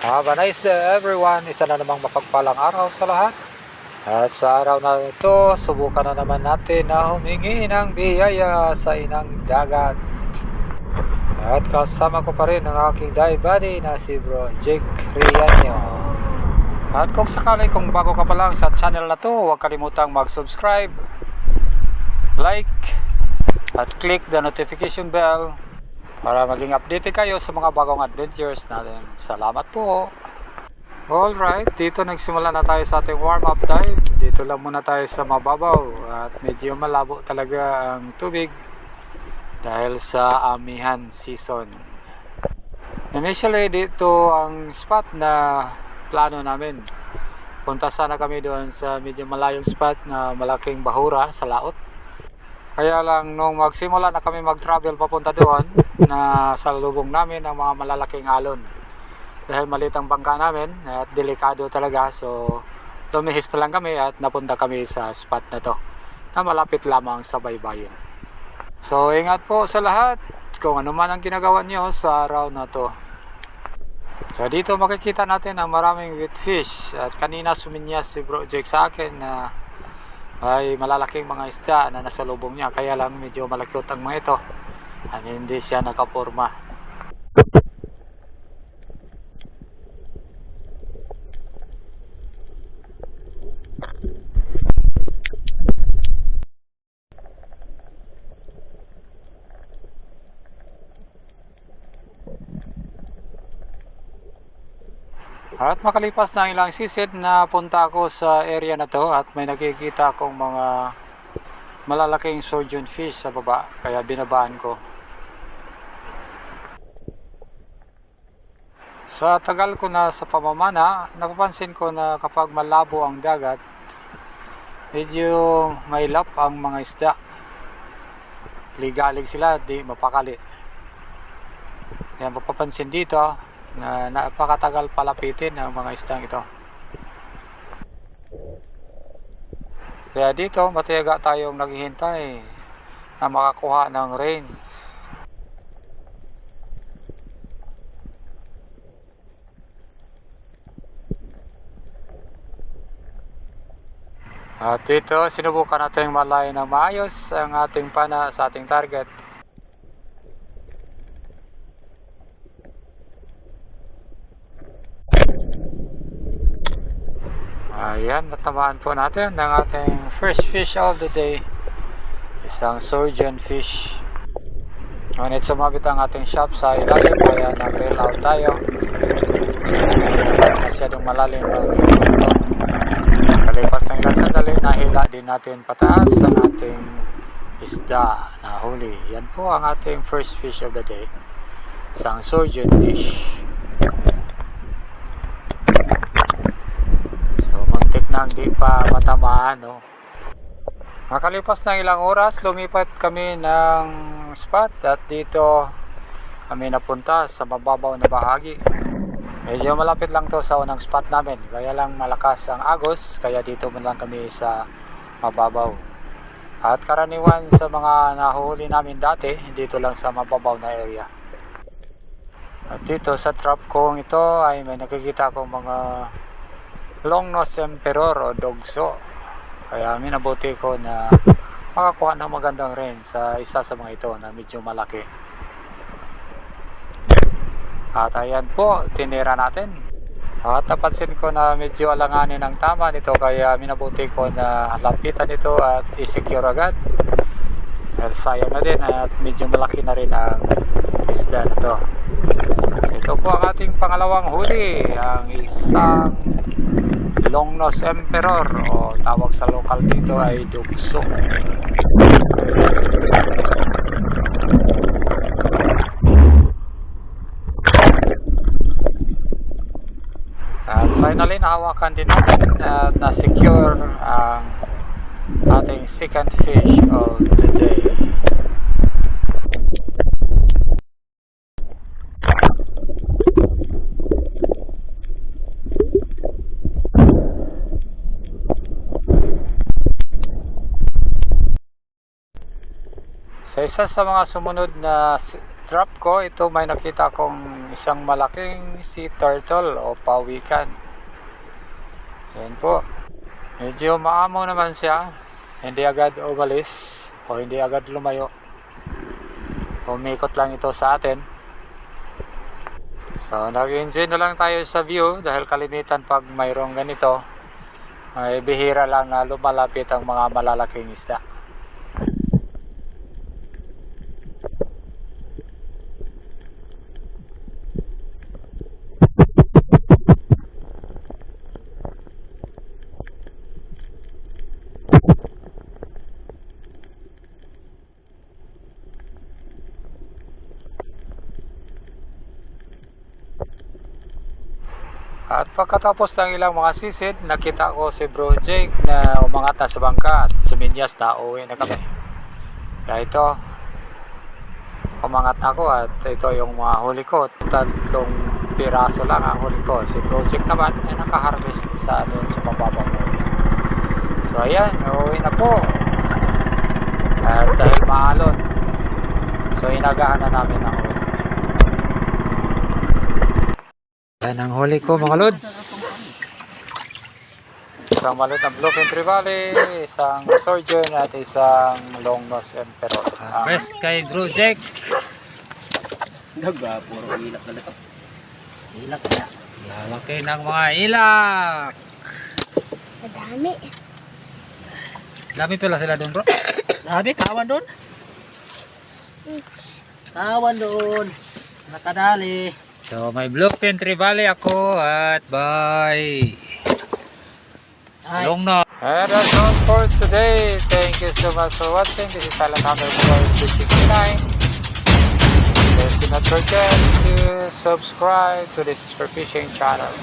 Have a nice day everyone. Isa na namang mapagpalang araw sa lahat. At sa araw na ito, subukan na naman natin na humingi ng biyaya sa inang dagat. At kasama ko pa rin ang aking dive buddy na si Bro Jake Rianyo. At kung sakali kung bago ka pa lang sa channel na to, huwag kalimutang mag-subscribe, like, at click the notification bell para maging update kayo sa mga bagong adventures natin. Salamat po. Alright, dito nagsimula na tayo sa ating warm-up dive. Dito lang muna tayo sa mababaw at medyo malabo talaga ang tubig dahil sa amihan season. Initially, dito ang spot na plano namin. Punta sana kami doon sa medyo malayong spot na malaking bahura sa laot. Kaya lang nung magsimula na kami mag-travel papunta doon, na sa lubong namin ang mga malalaking alon. Dahil maliit ang bangka namin at delikado talaga, so lumihis na lang kami at napunta kami sa spot na to na malapit lamang sa baybayin. So ingat po sa lahat kung ano man ang ginagawa nyo sa araw na to. So dito makikita natin ang maraming wheat fish at kanina suminyas si Bro Jake sa akin na ay malalaking mga isda na nasa lubong niya, kaya lang medyo malakot ang mga ito at hindi siya nakaporma. At makalipas na ilang sisid na punta ako sa area na to at may nakikita akong mga malalaking surgeon fish sa baba, kaya binabaan ko. Sa tagal ko na sa pamamana, napapansin ko na kapag malabo ang dagat, medyo mailap ang mga isda. Ligalig sila, di mapakali. Kaya mapapansin dito na napakatagal palapitin ang mga isdang ito. Kaya dito matiyaga tayong naghihintay na makakuha ng rains. At dito sinubukan natin malay ng maayos ang ating pana sa ating target. Ayan, natamaan po natin ang ating first fish of the day. Isang surgeon fish. Ngunit sumabit ang ating shop sa ilalim kaya nag-reel out tayo. Hindi naman masyadong malalim ang ito. Kalipas ng ilang sandali, nahila din natin pataas ang ating isda na huli. Yan po ang ating first fish of the day. Isang surgeon fish. Nang di pa matamaan, no? Makalipas ng ilang oras, lumipat kami ng spot at dito kami napunta sa mababaw na bahagi. Medyo malapit lang to sa unang spot namin, kaya lang malakas ang agos, kaya dito man lang kami sa mababaw. At karaniwan sa mga nahuhuli namin dati, dito lang sa mababaw na area. At dito sa trap kong ito ay may nakikita akong mga long-nosed emperor o dogso, kaya minabuti ko na makakuha ng magandang range sa isa sa mga ito na medyo malaki. At ayan po, tinira natin at napansin ko na medyo alanganin ang tama nito, kaya minabuti ko na lapitan ito at i-secure agad dahil sayang na din at medyo malaki na rin ang isda na to. So ito po ang ating pangalawang huli, ang isang long-nosed emperor o tawag sa lokal dito ay dugso. At finally nahawakan din natin at na-secure ang ating second fish of the day. Sa isa sa mga sumunod na drop ko, ito may nakita akong isang malaking sea turtle o pawikan. Yan po. Medyo maamo naman siya. Hindi agad umalis o hindi agad lumayo. Umikot lang ito sa atin. So nag-enjoy na lang tayo sa view dahil kalimitan pag mayroong ganito ay bihira lang na lumalapit ang mga malalaking isda. At pagkatapos ng ilang mga sisid, nakita ko si Bro Jake na umangat na sa bangka at suminyas na uwi na kami. Kaya ito, umangat ako at ito yung mga huli ko. 3 piraso lang ang huli ko. Si Bro Jake naman ay nakaharvest sa doon sa pababang uwi. So ayan, uwi na po. At dahil maalon, so inagahan na namin ang uwi. Yan ang huli ko mga lods. Isang malot na bluefin trevally, isang surgeon at isang long nose emperor. Best kay Bro Jake. Daga, puro ilak na ito. Ilak na. Lalaki ng mga ilak. Madami. Dami pala sila doon bro. Dami, kawan doon. Kawan doon. Nakadali. So may bluefin trevally ako at bye. Ay. Long nose. And that's all for today. Thank you so much for watching. This is Silent Hunter Forest 269. Please do not forget to subscribe to this Spear Fishing channel.